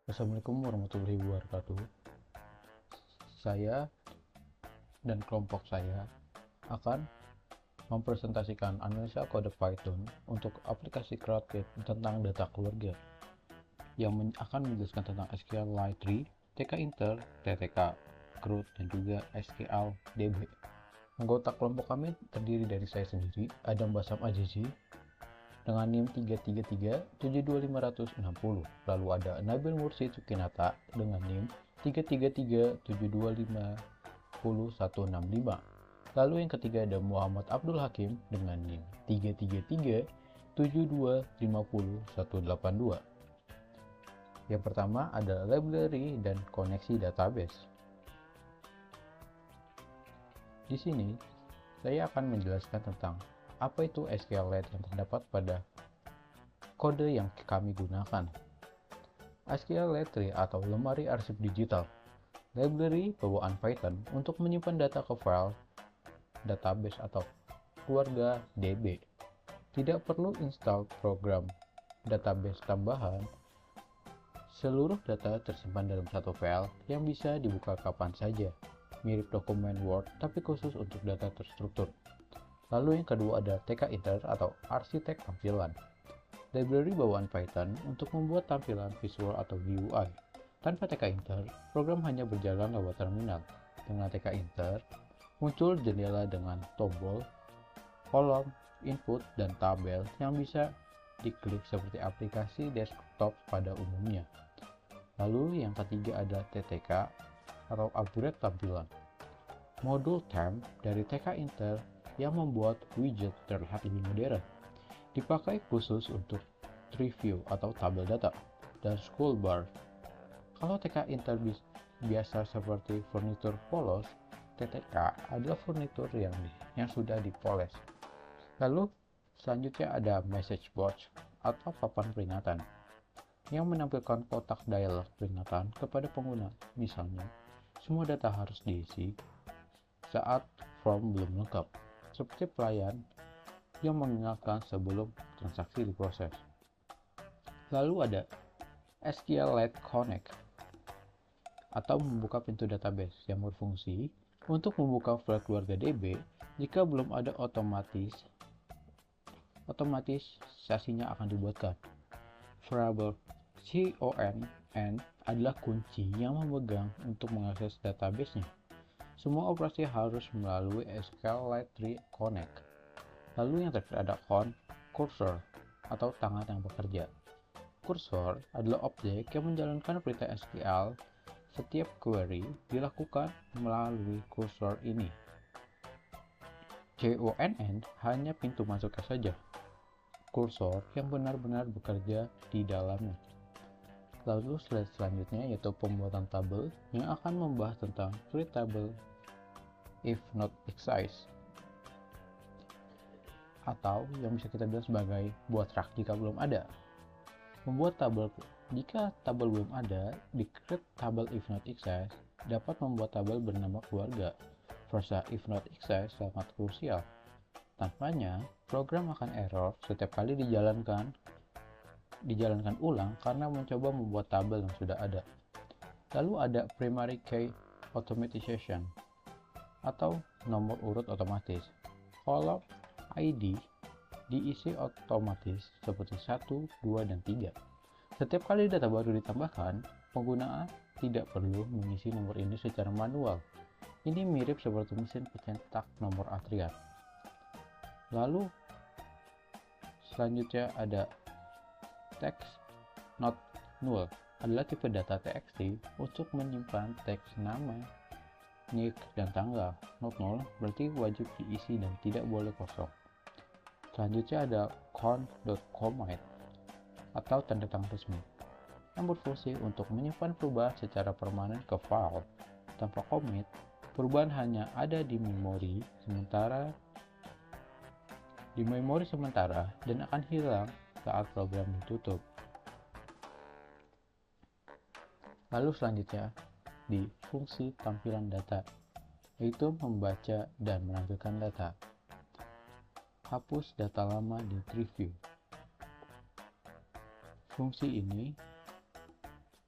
Assalamualaikum warahmatullahi wabarakatuh. Saya dan kelompok saya akan mempresentasikan analisa kode Python untuk aplikasi CrowdKit tentang data keluarga yang akan menjelaskan tentang SQLite Tree, TK-Inter, TTK, CRUD, dan juga SQLDB. Anggota kelompok kami terdiri dari saya sendiri, Adam Basam Azizi, dengan NIM 333-72560. Lalu ada Nabil Mursi Tukinata dengan NIM 333-725-165. Lalu yang ketiga ada Muhammad Abdul Hakim dengan NIM 333-7250182. Yang pertama ada library dan koneksi database. Di sini saya akan menjelaskan tentang apa itu SQLite yang terdapat pada kode yang kami gunakan. SQLite Tree atau lemari arsip digital, library bawaan Python untuk menyimpan data ke file database atau keluarga DB. Tidak perlu install program database tambahan. Seluruh data tersimpan dalam satu file yang bisa dibuka kapan saja. Mirip dokumen Word tapi khusus untuk data terstruktur. Lalu yang kedua ada TK-Inter atau arsitek tampilan. Library bawaan Python untuk membuat tampilan visual atau GUI. Tanpa TK-Inter, program hanya berjalan lewat terminal. Dengan TK-Inter, muncul jendela dengan tombol, kolom, input, dan tabel yang bisa diklik seperti aplikasi desktop pada umumnya. Lalu yang ketiga ada TTK atau upgrade tampilan. Modul temp dari TK-Inter yang membuat widget terlihat lebih modern. Dipakai khusus untuk tree view atau tabel data dan scroll bar. Kalau TK-Inter biasa seperti furnitur polos, TTK adalah furnitur yang sudah dipoles. Lalu selanjutnya ada message box atau papan peringatan yang menampilkan kotak dialog peringatan kepada pengguna. Misalnya, semua data harus diisi saat form belum lengkap, seperti pelayan yang mengingatkan sebelum transaksi diproses. Lalu ada SQLite Connect atau membuka pintu database yang berfungsi untuk membuka file keluarga DB jika belum ada otomatisasinya akan dibuatkan. Variable CONN adalah kunci yang memegang untuk mengakses database-nya. Semua operasi harus melalui SQLite Tree Connect. Lalu yang terakhir ada cursor atau tangan yang bekerja. Cursor adalah objek yang menjalankan perintah SQL. Setiap query dilakukan melalui kursor ini. CONN hanya pintu masuknya saja. Kursor yang benar-benar bekerja di dalamnya. Lalu slide selanjutnya yaitu pembuatan tabel yang akan membahas tentang create table if not exist, atau yang bisa kita bilang sebagai buat rak jika belum ada. Membuat tabel jika tabel belum ada, di create table if not exist dapat membuat tabel bernama keluarga. Frasa if not exist sangat krusial. Tanpanya, program akan error setiap kali dijalankan ulang karena mencoba membuat tabel yang sudah ada. Lalu ada primary key automation atau nomor urut otomatis. Kolom ID diisi otomatis seperti 1, 2, dan 3. Setiap kali data baru ditambahkan, pengguna tidak perlu mengisi nomor ini secara manual. Ini mirip seperti mesin pencetak nomor antrian. Lalu selanjutnya ada text not null adalah tipe data TXT untuk menyimpan teks nama, nick, dan tanggal. Not null berarti wajib diisi dan tidak boleh kosong. Selanjutnya ada count.commit atau tanda tangan resmi yang berfungsi untuk menyimpan perubahan secara permanen ke file. Tanpa commit, perubahan hanya ada di memori sementara dan akan hilang saat program ditutup. Lalu selanjutnya di fungsi tampilan data, yaitu membaca dan menampilkan data. Hapus data lama di tree view. Fungsi ini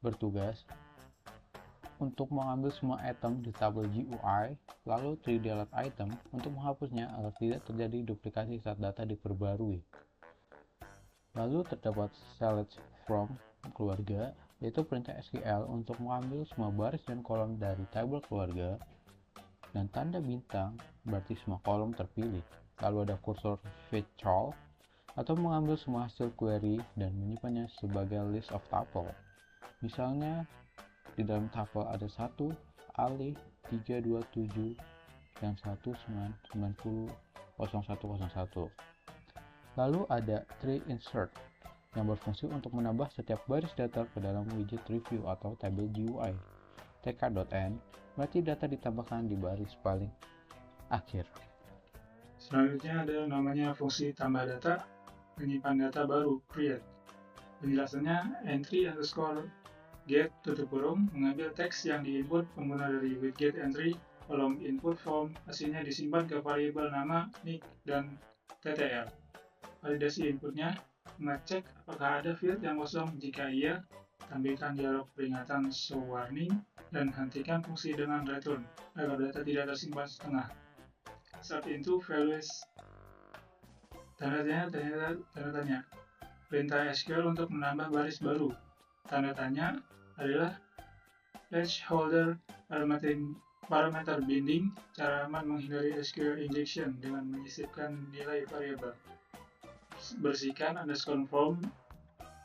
bertugas untuk mengambil semua item di tabel GUI, lalu delete item untuk menghapusnya agar tidak terjadi duplikasi saat data diperbarui. Lalu terdapat select from keluarga, yaitu perintah SQL untuk mengambil semua baris dan kolom dari tabel keluarga, dan tanda bintang berarti semua kolom terpilih. Lalu ada cursor fetch atau mengambil semua hasil query dan menyimpannya sebagai list of tuple. Misalnya di dalam tuple ada 1 alih 327 dan 1900101. Lalu ada tree insert yang berfungsi untuk menambah setiap baris data ke dalam widget review atau tabel GUI. tk.n berarti data ditambahkan di baris paling akhir. Selanjutnya ada namanya fungsi tambah data, menyimpan data baru, create. Penjelasannya, entry underscore get tutup kurung mengambil teks yang diinput pengguna dari widget entry, kolom input form, hasilnya disimpan ke variabel nama, nick, dan ttl. Validasi inputnya, mengecek apakah ada field yang kosong. Jika iya, tampilkan dialog peringatan show warning, dan hentikan fungsi dengan return agar data tidak tersimpan setengah. Saat itu values tanda tanya. Perintah SQL untuk menambah baris baru. Tanda tanya adalah placeholder parameter binding, cara aman menghindari SQL injection dengan menyisipkan nilai variabel. Bersihkan underscore form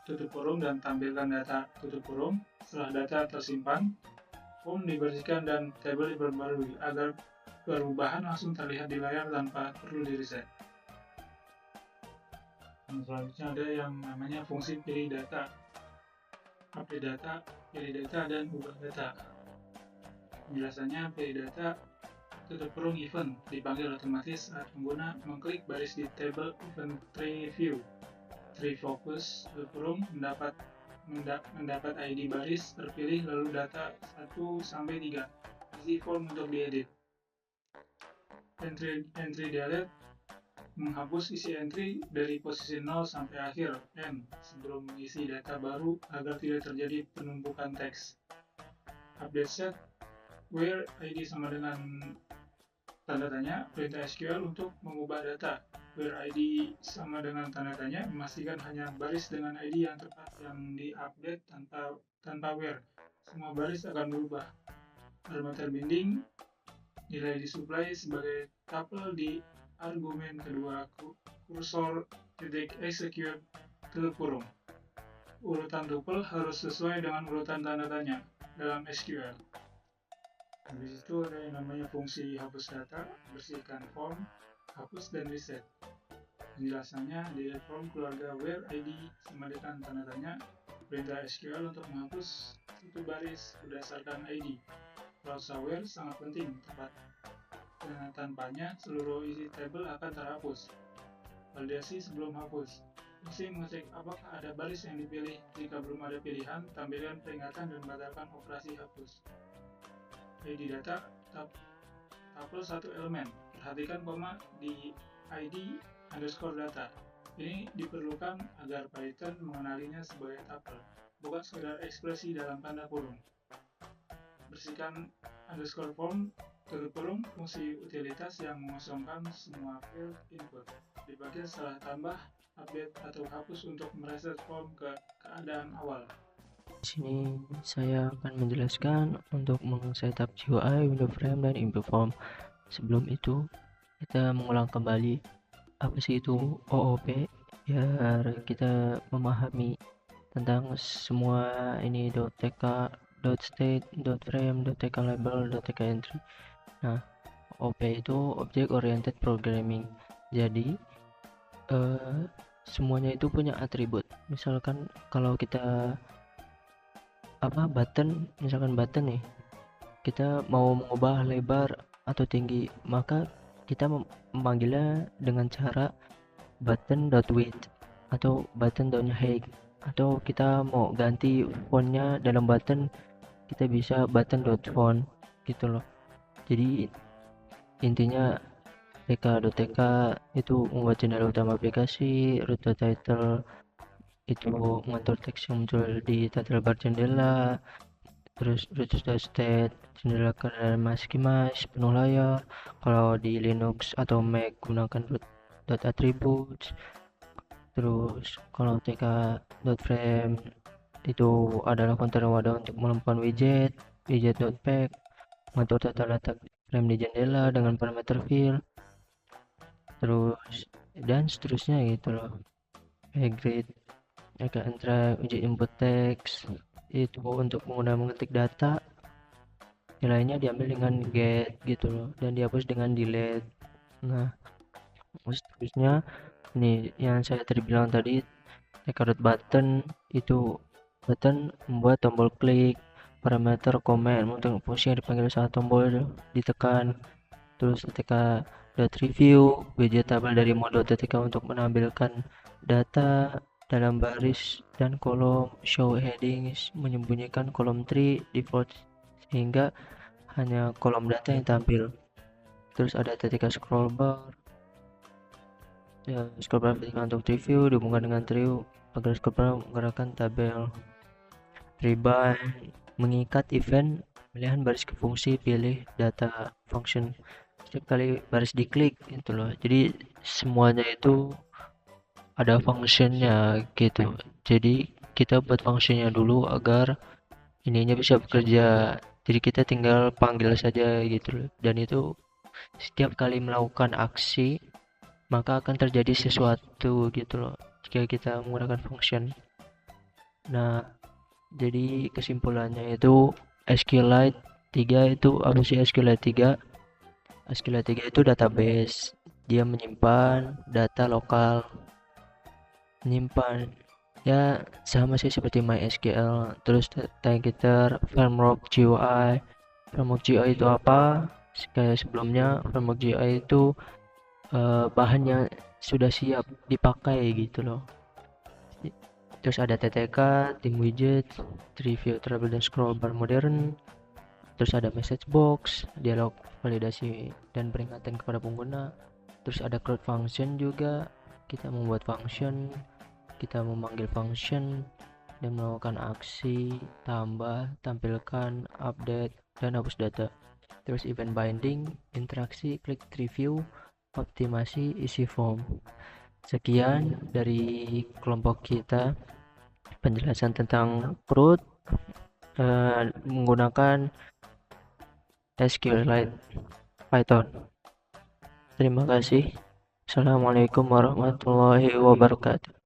tutup kurung dan tampilkan data tutup kurung. Setelah data tersimpan, form dibersihkan dan tabel diperbarui agar perubahan langsung terlihat di layar tanpa perlu di-reset. Selanjutnya ada yang namanya fungsi pilih data, update data, pilih data, dan ubah data. Penjelasannya, pilih data tutup kurung event dipanggil otomatis saat pengguna mengklik baris di tabel event tree view. Tree focus tutup kurung mendapat ID baris terpilih lalu data 1-3. Isi form untuk diedit. Entry delete menghapus isi entry dari posisi 0 sampai akhir n sebelum mengisi data baru agar tidak terjadi penumpukan teks. Update set where ID sama dengan tanda tanya, perintah SQL untuk mengubah data. Where ID sama dengan tanda tanya memastikan hanya baris dengan ID yang tepat yang diupdate tanpa where. Semua baris akan berubah. Parameter binding nilai disuplai sebagai tuple di argumen kedua kursor execute tutup kurung. Urutan tuple harus sesuai dengan urutan tanda tanya dalam SQL. Habis itu ada yang namanya fungsi hapus data, bersihkan form, hapus dan reset. Penjelasannya, delete form keluarga where ID sama dengan tanda tanya, perintah SQL untuk menghapus satu baris berdasarkan ID. Clause where sangat penting, tepat. Tanpanya, seluruh isi tabel akan terhapus. Validasi sebelum hapus. Fungsi mengecek apakah ada baris yang dipilih. Jika belum ada pilihan, tampilkan peringatan dan batalkan operasi hapus. ID data, tuple satu elemen. Perhatikan koma di ID underscore data. Ini diperlukan agar Python mengenalinya sebagai tuple, bukan sekedar ekspresi dalam tanda kurung. Bersihkan underscore form tutup kurung fungsi utilitas yang mengosongkan semua field input. Dipakai setelah tambah, update atau hapus untuk mereset form ke keadaan awal. Di sini saya akan menjelaskan untuk meng-setup GUI, window frame, dan input form. Sebelum itu, kita mengulang kembali apa sih itu OOP biar kita memahami tentang semua ini .tk, .state, .frame, .tk label, .tk entry. Nah, OP itu Object Oriented Programming. Jadi semuanya itu punya atribut. Misalkan kalau kita misalkan button nih, kita mau mengubah lebar atau tinggi, maka kita memanggilnya dengan cara button.width atau button.height. Atau kita mau ganti fontnya dalam button, kita bisa button.font gitu loh. Jadi intinya tk.tk itu membuat channel utama aplikasi, root title itu mengatur teks yang muncul di title bar jendela, terus state jendela keadaan mas penuh layar. Kalau di Linux atau Mac gunakan dot attributes. Terus kalau tk.frame itu adalah kontainer wadah untuk melempar widget.pack, mengatur tata letak frame di jendela dengan parameter fill, terus dan seterusnya gitu loh. Grid widget input text itu untuk menggunakan mengetik data, nilainya diambil dengan get gitu loh, dan dihapus dengan delete. Nah, seterusnya ini yang saya tadi bilang tadi, button itu button membuat tombol klik, parameter komen untuk fungsi yang dipanggil saat tombol ditekan. Terus review widget tabel dari mode TTK untuk menampilkan data dalam baris dan kolom. Show headings menyembunyikan kolom tree default sehingga hanya kolom data yang tampil. Terus ada scroll bar. Scroll bar untuk review dihubungkan dengan tree agar scroll bar menggerakkan tabel. Rebind mengikat event pilihan baris ke fungsi pilih data function. Setiap kali baris diklik gitu loh, jadi semuanya itu ada functionnya gitu. Jadi kita buat functionnya dulu agar ininya bisa bekerja, jadi kita tinggal panggil saja gitu loh. Dan itu setiap kali melakukan aksi maka akan terjadi sesuatu gitu loh jika kita menggunakan function. Nah, jadi kesimpulannya itu SQLite 3 itu apa sih? SQLite 3 itu database, dia menyimpan data lokal, menyimpan ya sama sih seperti MySQL. Terus Tigeter, Framework GUI. Framework GUI itu apa? Kayak sebelumnya, Framework GUI itu bahannya sudah siap dipakai gitu loh. Terus ada TTK, tim widget, review travel dan scroll bar modern. Terus ada message box, dialog validasi dan peringatan kepada pengguna. Terus ada crowd function juga, kita membuat function, kita memanggil function dan melakukan aksi tambah, tampilkan, update, dan hapus data. Terus event binding, interaksi, klik review, optimasi, isi form. Sekian dari kelompok kita penjelasan tentang CRUD menggunakan SQLite Python. Terima kasih. Assalamualaikum warahmatullahi wabarakatuh.